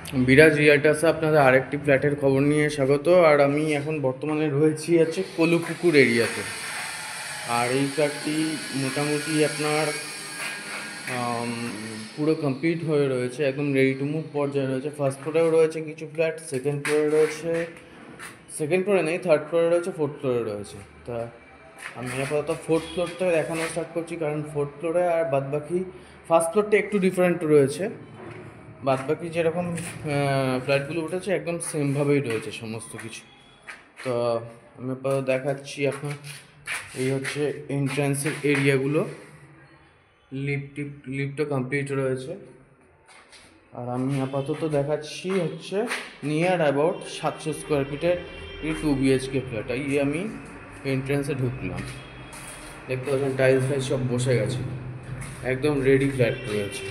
বিরাজ রিয়াটাসে আপনাদের আরেকটি ফ্ল্যাটের খবর নিয়ে স্বাগত। আর আমি এখন বর্তমানে রয়েছি হচ্ছে কলুপুকুর এরিয়াতে। আর এই ফ্ল্যাটটি মোটামুটি আপনার পুরো কমপ্লিট হয়ে রয়েছে, একদম রেডি টু মুভ পর্যায়ে রয়েছে। ফার্স্ট ফ্লোরেও রয়েছে কিছু ফ্ল্যাট, সেকেন্ড ফ্লোরে রয়েছে, সেকেন্ড ফ্লোরে নেই, থার্ড ফ্লোরে রয়েছে, ফোর্থ ফ্লোরে রয়েছে। তা আমি আপাতত ফোর্থ ফ্লোরটা দেখানো স্টার্ট করছি, কারণ ফোর্থ ফ্লোরে আর বাদবাকি ফার্স্ট ফ্লোরটা একটু ডিফারেন্ট রয়েছে। বাদবাকি যেরকম ফ্ল্যাটগুলো উঠেছে একদম সেমভাবেই রয়েছে সমস্ত কিছু। তো আমি আপাতত দেখাচ্ছি আপনার এই হচ্ছে এন্ট্রান্সের এরিয়াগুলো। লিফটও কমপ্লিট রয়েছে। আর আমি আপাতত দেখাচ্ছি হচ্ছে নিয়ার অ্যাবাউট 700 স্কোয়ার ফিটের এই 2 BHK ফ্ল্যাট। এই আমি এন্ট্রান্সে ঢুকলাম, দেখতে পাচ্ছেন টাইলস ফাইলস সব বসে গেছে, একদম রেডি ফ্ল্যাট রয়েছে।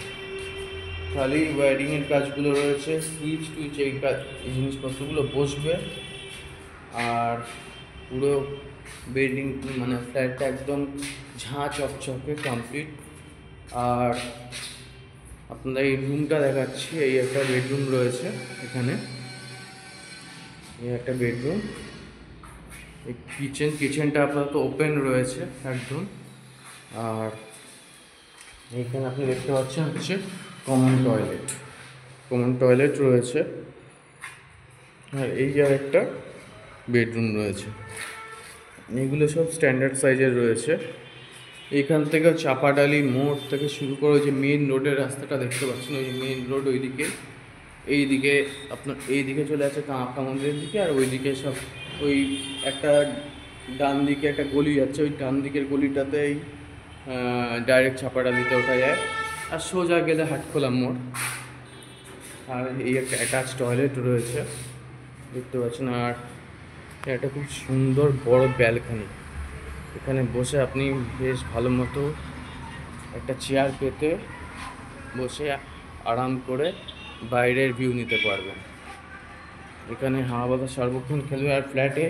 খালি ওয়্যারিংয়ের কাজগুলো রয়েছে, সুইচ টুইচ এই জিনিসপত্রগুলো বসবে। আর পুরো বিল্ডিং মানে ফ্ল্যাটটা একদম ঝাঁ চকচকে কমপ্লিট। আর আপনাদের এই রুমটা দেখাচ্ছি, এই একটা বেডরুম রয়েছে এখানে, এই একটা বেডরুম। এই কিচেনটা আপাতত ওপেন রয়েছে একদম। আর এইখানে আপনি দেখতে পাচ্ছেন হচ্ছে কমন টয়লেট রয়েছে। আর এই আর একটা বেডরুম রয়েছে। এগুলো সব স্ট্যান্ডার্ড সাইজের রয়েছে। এখান থেকে চাপাডালি মোড় থেকে শুরু করে যে মেন রোডের রাস্তাটা দেখতে পাচ্ছেন, ওই মেন রোড ওইদিকে, এইদিকে আপনার এইদিকে চলে আছে কামাখ্যা মন্দিরের দিকে। আর ওইদিকে সব ওই একটা ডান দিকে একটা গলি যাচ্ছে, ওই ডান দিকের গলিটাতেই ডাইরেক্ট চাপাডালিতে ওঠা যায়। আর সোজা গেলে হাটখোলা মোড়। আর এই একটা অ্যাটাচ টয়লেট রয়েছে দেখতে পাচ্ছেন। আর একটা খুব সুন্দর বড় ব্যালকনি, এখানে বসে আপনি বেশ ভালো মতো একটা চেয়ার পেতে বসে আরাম করে বাইরের ভিউ নিতে পারবেন। এখানে হাওয়া বাতাস সার্বক্ষণ খেলবে। আর ফ্ল্যাটে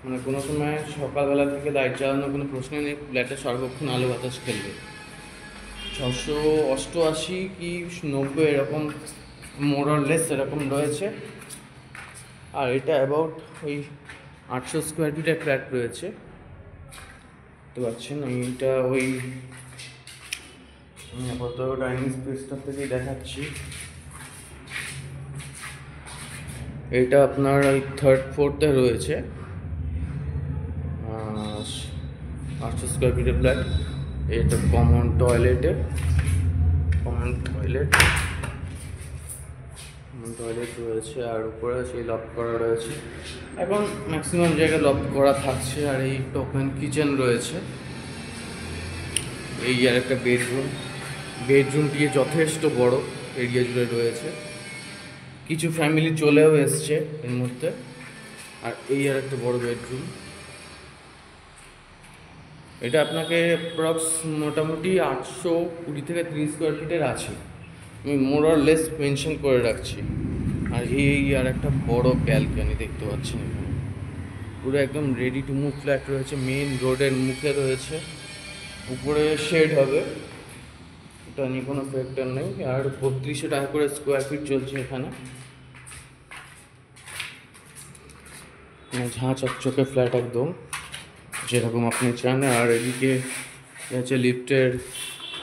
মানে কোনো সময় সকালবেলা থেকে লাইট জ্বালানোর কোনো প্রশ্নই নেই, ফ্ল্যাটে সার্বক্ষণ আলো বাতাস খেলবে। 688 কি 90 এরকম মোরলেস এরকম রয়েছে। আর এটা অ্যাবাউট ওই 800 স্কোয়ার ফিটের ফ্ল্যাট রয়েছে দেখতে পাচ্ছেন। এইটা ওই আপাতত ডাইনিং স্পেসটা থেকেই দেখাচ্ছি। এটা আপনার ওই থার্ড ফ্লোরতে রয়েছে, 800 স্কোয়ার ফিটের ফ্ল্যাট। এটা কমন টয়লেট রয়েছে। আর উপরে সেই লক করা রয়েছে, এখন ম্যাক্সিমাম জায়গায় লক করা থাকছে। আর এই ওপেন কিচেন রয়েছে। এই আর একটা বেডরুমটি যথেষ্ট বড় এরিয়া জুড়ে রয়েছে, কিছু ফ্যামিলি চলেও এসছে এর মধ্যে। আর এই আর একটা বড় বেডরুম। এটা আপনাকে অ্যাপ্রক্স মোটামুটি 820 থেকে 30 স্কোয়ার ফিটের আছে, আমি মোর অর লেস মেনশন করে রাখছি। আর এই আর একটা বড় ব্যালকনি দেখতে পাচ্ছেন এখানে, পুরো একদম রেডি টু মুভ ফ্ল্যাট রয়েছে, মেন রোডের মুখে রয়েছে, উপরে শেড হবে, এটা নিয়ে কোনো ফ্যাক্টর নেই। আর 3200 টাকা করে স্কোয়ার ফিট চলছে এখানে, ঝাঁ চকচকে ফ্ল্যাট একদম যেরকম আপনি চান। আর এদিকে হচ্ছে লিফটের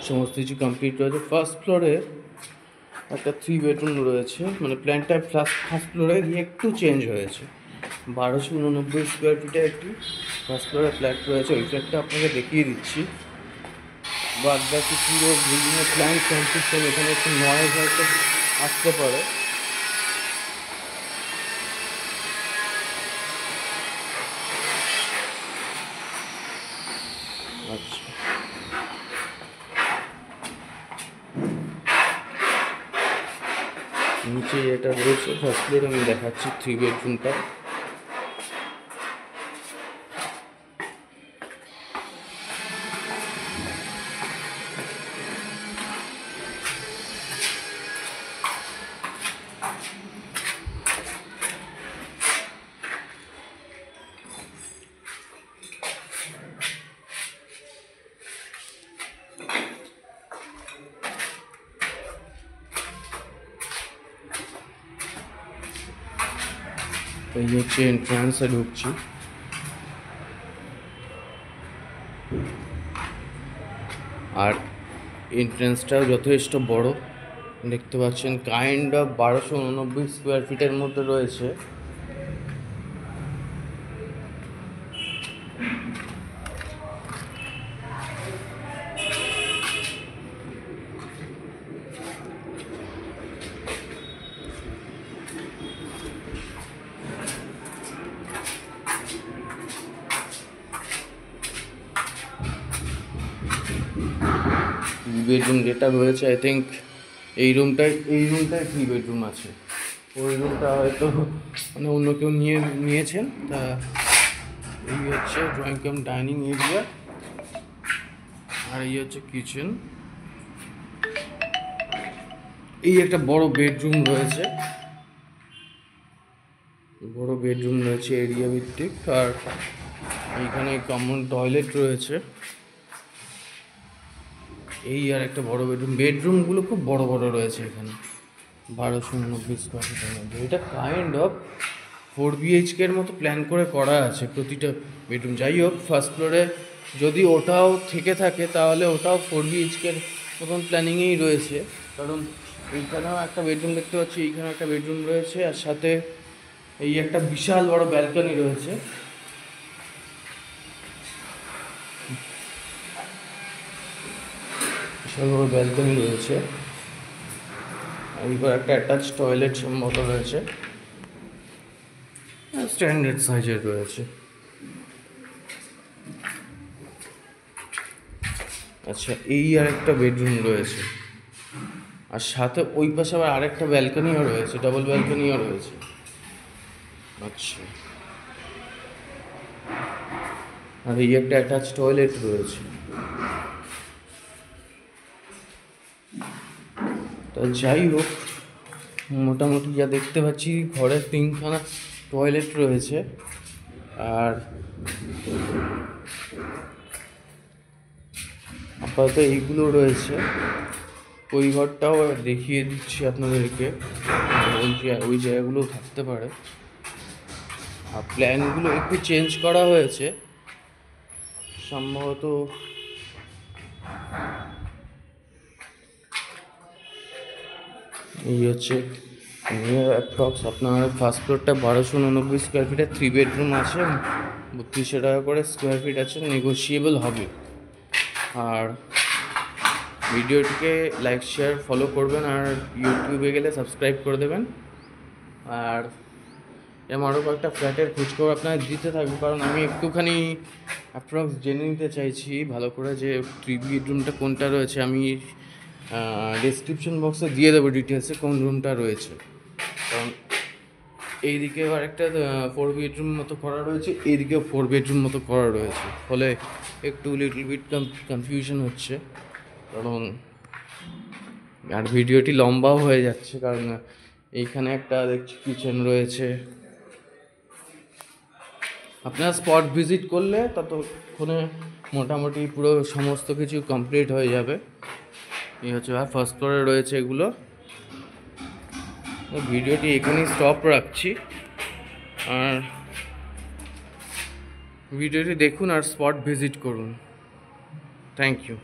সমস্ত কিছু কমপ্লিট রয়েছে। ফার্স্ট ফ্লোরে একটা 3 বেডরুম রয়েছে, মানে প্ল্যানটা ফার্স্ট ফ্লোরে গিয়ে একটু চেঞ্জ হয়েছে। 1289 স্কোয়ার ফিটে একটি ফার্স্ট ফ্লোরে ফ্ল্যাট রয়েছে, ওই ফ্ল্যাটটা আপনাকে দেখিয়ে দিচ্ছি। বাদ বাকি পুরো বিল্ডিংয়ের প্ল্যান কমপ্লিট, এখানে একটু নয়েজ হয়তো আসতে পারে। আচ্ছা, নিচে এটা রয়েছে ফার্স্ট ফ্লোর, আমি দেখাচ্ছি 3 বেডরুমটা। এই হচ্ছে এন্ট্রান্সে ঢুকছি। আর এন্ট্রান্সটাও যথেষ্ট বড়, দেখতে পাচ্ছেন। কাইন্ড অফ 1289 স্কোয়ার ফিটের মধ্যে রয়েছে। বেডরুম যেটা রয়েছে, আই থিঙ্ক এই রুমটায় 3 বেডরুম আছে। ওই রুমটা হয়তো মানে অন্য কেউ নিয়েছেন। তা এই হচ্ছে ড্রয়িং কাম ডাইনিং এরিয়া, আর এই হচ্ছে কিচেন। এই একটা বড় বেডরুম রয়েছে, এরিয়া ভিত্তিক। আর এইখানে কমন টয়লেট রয়েছে। এই আর একটা বড় বেডরুমগুলো খুব বড় বড় রয়েছে এখানে, 1289 স্কোয়ার ফিটের মধ্যে। এটা কাইন্ড অফ 4 BHK এর মতো প্ল্যান করে করা আছে প্রতিটা বেডরুম। যাই হোক, ফার্স্ট ফ্লোরে যদি ওটাও থেকে থাকে তাহলে ওটাও 4 BHK এর মতন প্ল্যানিংয়েই রয়েছে। কারণ এইখানেও একটা বেডরুম দেখতে পাচ্ছি, এইখানেও একটা বেডরুম রয়েছে, আর সাথে এই একটা বিশাল বড় ব্যালকনি রয়েছে। ব্যালকনি রয়েছে, এইবার একটা অ্যাটাচ টয়লেট সম্ভবত রয়েছে, স্ট্যান্ডার্ড সাইজের রয়েছে। আচ্ছা, এই আর একটা বেডরুম রয়েছে, আর সাথে ওই পাশে আবার আরেকটা ব্যালকনিও রয়েছে, ডাবল ব্যালকনিও রয়েছে। আচ্ছা, আর এই একটা অ্যাটাচ টয়লেট রয়েছে। তো যাই হোক, মোটামুটি যা দেখতে পাচ্ছি, ঘরের 3খানা টয়লেট রয়েছে। আর আপাতত এইগুলো রয়েছে। ওই ঘরটাও দেখিয়ে দিচ্ছি আপনাদেরকে, ওই জায়গাগুলো থাকতে পারে। আর প্ল্যানগুলো একটু চেঞ্জ করা হয়েছে সম্ভবত। এই হচ্ছে অ্যাপ্রক্স আপনার ফার্স্ট ফ্লোরটা 1289 স্কোয়ার ফিটের 3 বেডরুম আছে, 3200 টাকা করে স্কোয়ার ফিট আছে, নেগোশিয়েবল হবে। আর ভিডিওটিকে লাইক শেয়ার ফলো করবেন, আর ইউটিউবে গেলে সাবস্ক্রাইব করে দেবেন। আর এরকম আরও কয়েকটা ফ্ল্যাটের খোঁজখবর আপনার দিতে থাকবো, কারণ আমি একটুখানি অ্যাপ্রক্স জেনে নিতে চাইছি ভালো করে যে 3 বেডরুমটা কোনটা রয়েছে। আমি ডেসক্রিপশন বক্সে দিয়ে দেবো ডিটেলসে কোন রুমটা রয়েছে। কারণ এইদিকে আবার একটা 4 বেডরুম মতো করা রয়েছে, এইদিকেও 4 বেডরুম মতো করা রয়েছে, ফলে একটু লিটল বিট কনফিউশন হচ্ছে। কারণ আর ভিডিওটি লম্বাও হয়ে যাচ্ছে, কারণ এইখানে একটা দেখছি কিচেন রয়েছে। আপনারা স্পট ভিজিট করলে ততক্ষণে মোটামুটি পুরো সমস্ত কিছু কমপ্লিট হয়ে যাবে। এই হচ্ছে ফার্স্ট ফ্লোরে রয়েছে এগুলো। ভিডিওটি এখানেই স্টপ রাখছি, আর ভিডিওটি দেখুন আর স্পট ভিজিট করুন। Thank you.